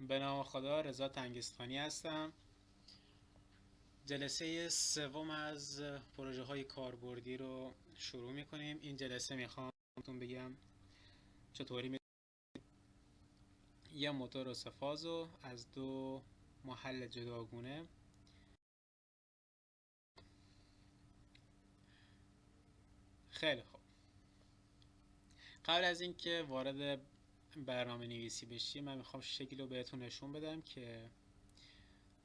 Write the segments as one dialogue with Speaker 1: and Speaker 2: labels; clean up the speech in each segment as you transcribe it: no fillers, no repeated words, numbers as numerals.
Speaker 1: به نام خدا، رضا تنگستانی هستم. جلسه سوم از پروژه های کاربردی رو شروع میکنیم. این جلسه میخوام بهتون بگم چطوری یه موتور سه‌فاز رو از دو محل جداگونه. خیلی خوب، قبل از اینکه وارد برنامه نویسی بشیم من میخوام شکل رو بهتون نشون بدم که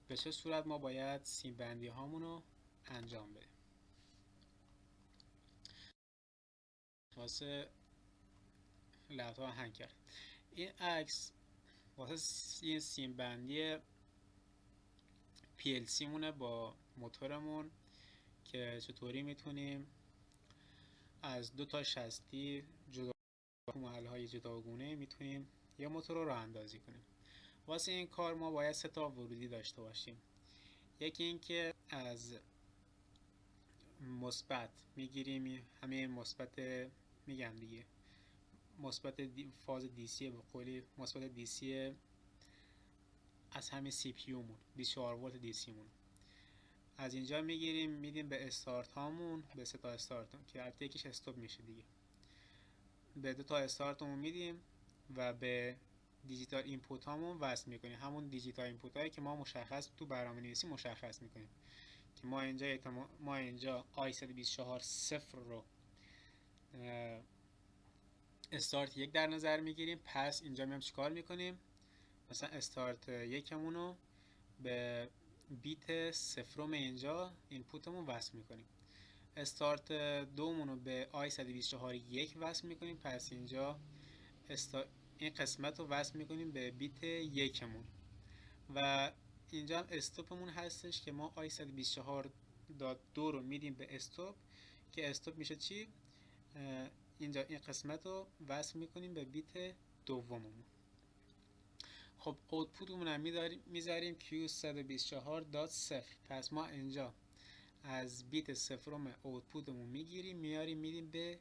Speaker 1: به چه صورت ما باید سیم بندی هامون رو انجام بدیم. واسه لپتاپ هنگ کرد. این عکس واسه این سیم بندی PLC مونه با موتورمون که چطوری میتونیم از دو تا شاستی جدا محل‌های جداگونه میتونیم یه موتور رو راه اندازی کنیم. واسه این کار ما باید سه تا ورودی داشته باشیم. یکی این که از مثبت میگیریم، همه مثبت میگم دیگه، مثبت فاز DC، به قولی مثبت DC از همین CPU مون 24 ولت DC مون از اینجا میگیریم میدیم به استارت هامون، به سه تا استارت هم که البته یکیش استوب میشه دیگه. به دو تا استارت همون میدیم و به دیجیتال اینپوت هامون وصل میکنیم. همون دیجیتال اینپوت هایی که ما مشخص تو برنامه نویسی مشخص میکنیم که ما اینجا i124 صفر رو استارت یک در نظر میگیریم. پس اینجا میام چیکار میکنیم؟ مثلا استارت یکمون رو به بیت صفرم اینجا اینپوتمون وصل میکنیم. استارت دومون رو به i124 یک وصل میکنیم. پس اینجا این قسمت رو وصل میکنیم به بیت یکمون و اینجا هم استوپمون هستش که ما i124.2 رو میدیم به استوپ که استوپ میشه چی؟ اینجا این قسمت رو وصل میکنیم به بیت دوممون. خب اوتپوتمون هم میذاریم q124.0. پس ما اینجا از بیت صفرم اوتپوتمون میگیریم میاریم میدیم به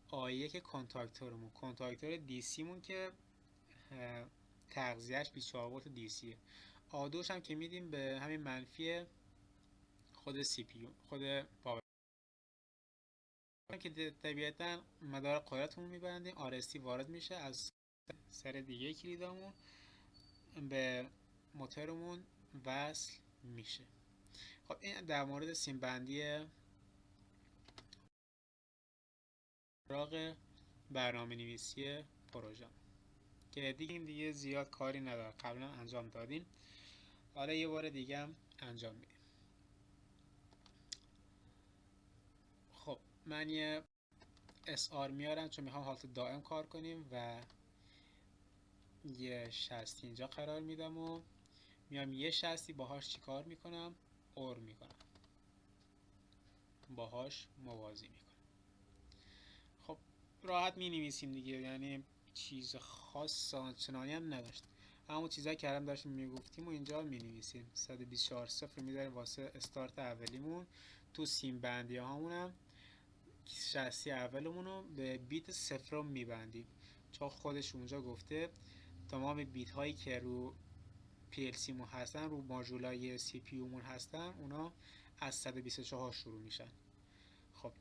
Speaker 1: آیک کنتاکتورمون، کنتاکتور دیسی مون که تغذیهش 24 ولت دیسیه. آدوش هم که میدیم به همین منفی خود سی پی یو، خود پاور که طبیعتا مدار قدرتمون میبندیم. RST وارد میشه از سر دیگه کلیدامون به موتورمون وصل میشه. خب این در مورد سیم بندی راق برنامه نویسی پروژه که دیگه زیاد کاری نداره، قبلا انجام دادیم، حالا یه بار دیگه هم انجام میدیم. خب من یه SR میارم چون میخوام حالت دائم کار کنیم و یه شستی اینجا قرار میدم و میام یه شستی باهاش چیکار میکنم؟ اور میکنم، باهاش موازی میکنم. خب راحت می نویسیم دیگه، یعنی چیز خاص آنچنانی هم نداشت، همون چیزایی که الان داشتیم میگفتیم و اینجا می نویسیم. 124 صفر میذاریم واسه استارت اولیمون. تو سیم بندی هامونم شاسی اولمون رو به بیت صفر رو میبندیم چون خودش اونجا گفته تمام بیت هایی که رو PLC مون هستن، رو ماژولای CPU مون هستن، اونا از 124 شروع میشن. خب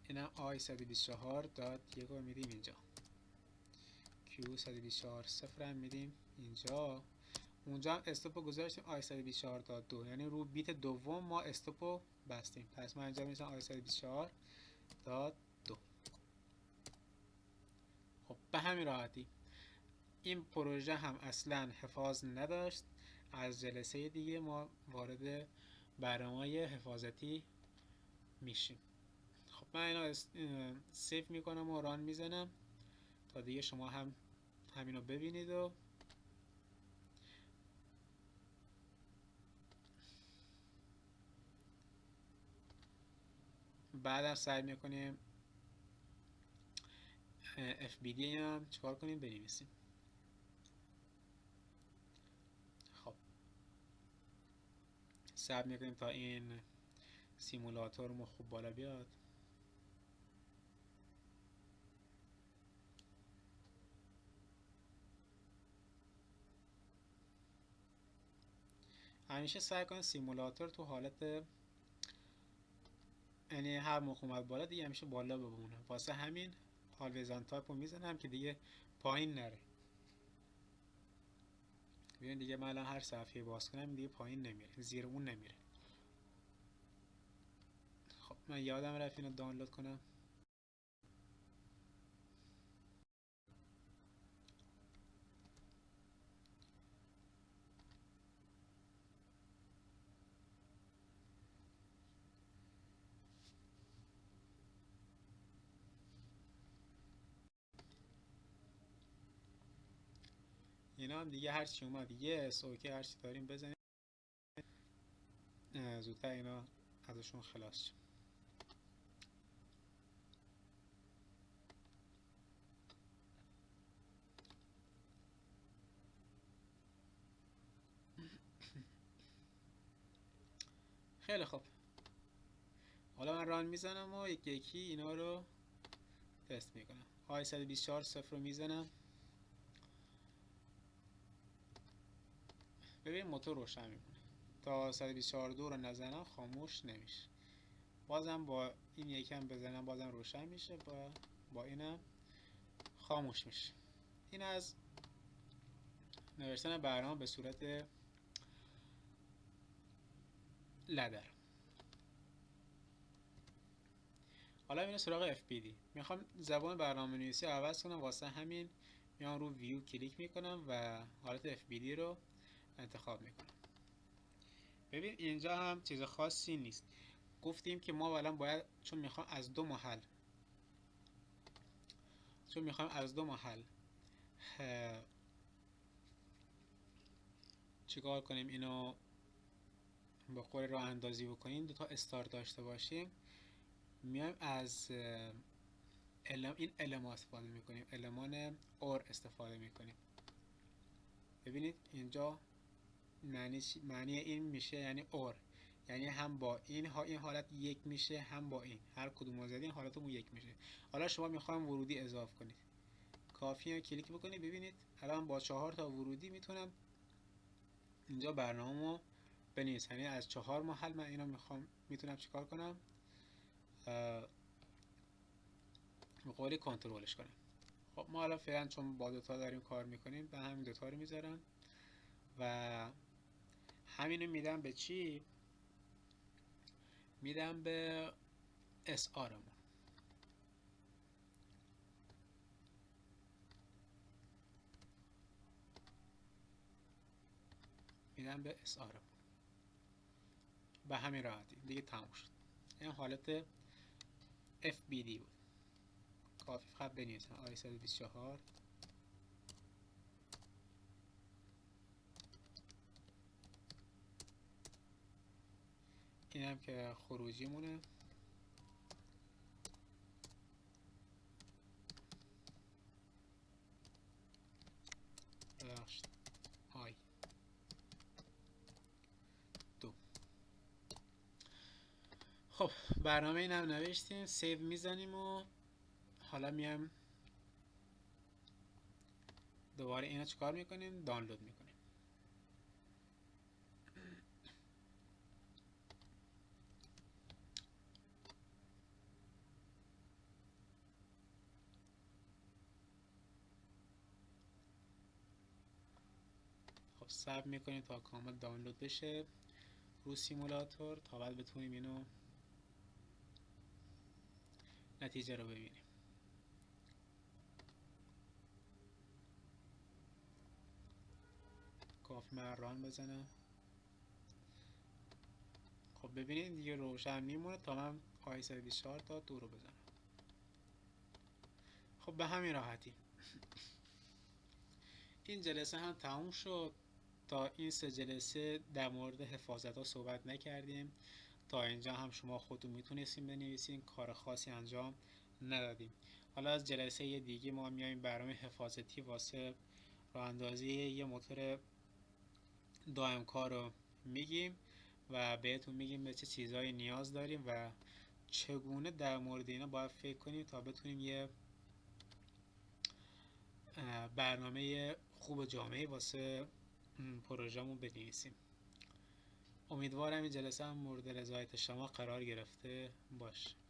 Speaker 1: اینم i124.1 رو میدیم اینجا، q124 صفر هم میدیم اینجا. اونجا هم استوپ رو گذاشتیم i124.2، یعنی رو بیت دوم ما استوپ رو بستیم. پس من اینجا میزنم i124.2. خب به همین راحتی این پروژه هم اصلا حفاظ نداشت. از جلسه دیگه ما وارد برنامه حفاظتی میشیم. خب من اینا سیف میکنم و ران میزنم تا دیگه شما هم همینو ببینید و بعدم سعی میکنیم FBD هم چیکار کنیم؟ بنویسیم. خب صبر میکنیم تا این سیمولاتورمون خوب بالا بیاد. همیشه سعی کنید سیمولاتور تو حالت، یعنی هر موقع اومد بالا دیگه همیشه بالا بمونه. واسه همین always on type رو میزنم که دیگه پایین نره. ببین دیگه من الان هر صفحه باز کنم دیگه پایین نمیره، زیر اون نمیره. خب من یادم رفت اینو دانلود کنم. اینا هم دیگه هر چی اومد یس اوکی هر چی داریم بزنیم زودتر اینا ازشون خلاص شیم. خیلی خوب، حالا من ران میزنم و یکی یکی اینا رو تست میکنم. آی 124 صفر رو میزنم. ببین موتور روشن میمونه. تا 124 رو نزنم خاموش نمیشه. بازم با این یکم بزنم بازم روشن میشه، با اینم خاموش میشه. این از نوشتن برنامه به صورت لدر. حالا میرم سراغ FBD. میخوام زبان برنامه نویسی عوض کنم، واسه همین میام رو ویو کلیک میکنم و حالت FBD رو انتخاب میکنم. ببین اینجا هم چیز خاصی نیست. گفتیم که ما الان باید چون میخوام از دو محل چیکار کنیم، اینو با قول راه اندازی بکنیم، دو تا استارت داشته باشیم. میایم از این المان استفاده میکنیم، المان اور استفاده میکنیم. ببینید اینجا معنی این میشه یعنی اور، یعنی هم با این حالت یک میشه، هم با این هر کدوم رو زدین حالتمون یک میشه. حالا شما میخوایم ورودی اضافه کنید، کافیه کلیک بکنید. ببینید الان با 4 تا ورودی میتونم اینجا برنامه‌مو بنویسم. یعنی از 4 محل من اینو میتونم چیکار کنم، به قولی کنترلش کنم. خب ما الان فعلا چون با دوتا داریم کار میکنیم به همین دوتا رو میذارم و همینو میدم به چی؟ میدم به SR مون. میدم به SR مون. به همین راحتی دیگه تموم شد. این حالت FBD بود. کافی فقط بنویسم آی 124. اینم که خروجی مونه. ببخشید آی 2. خب برنامه اینم نوشتیم، سیو میزنیم و حالا میایم دوباره اینو چیکار میکنیم، دانلود میکنیم. خب صبر میکنیم تا کامل دانلود بشه رو سیمولاتور تا بعد بتونیم اینو نتیجه رو ببینیم. کافی من ران بزنم. خب ببینید دیگه روشن میمونه تا من آی 124 تا 2 رو بزنم. خب به همین راحتی این جلسه هم تموم شد. تا این 3 جلسه در مورد حفاظت ها صحبت نکردیم. تا اینجا هم شما خودتون میتونستین بنویسین، کار خاصی انجام ندادیم. حالا از جلسه دیگه ما میایم برنامه حفاظتی واسه راه اندازی یه موتور دائم کار رو میگیم و بهتون میگیم به چه چیزهایی نیاز داریم و چگونه در مورد اینا باید فکر کنیم تا بتونیم یه برنامه خوب جامعه واسه پروژه‌مون بنویسیم. امیدوارم این جلسه هم مورد رضایت شما قرار گرفته باشه.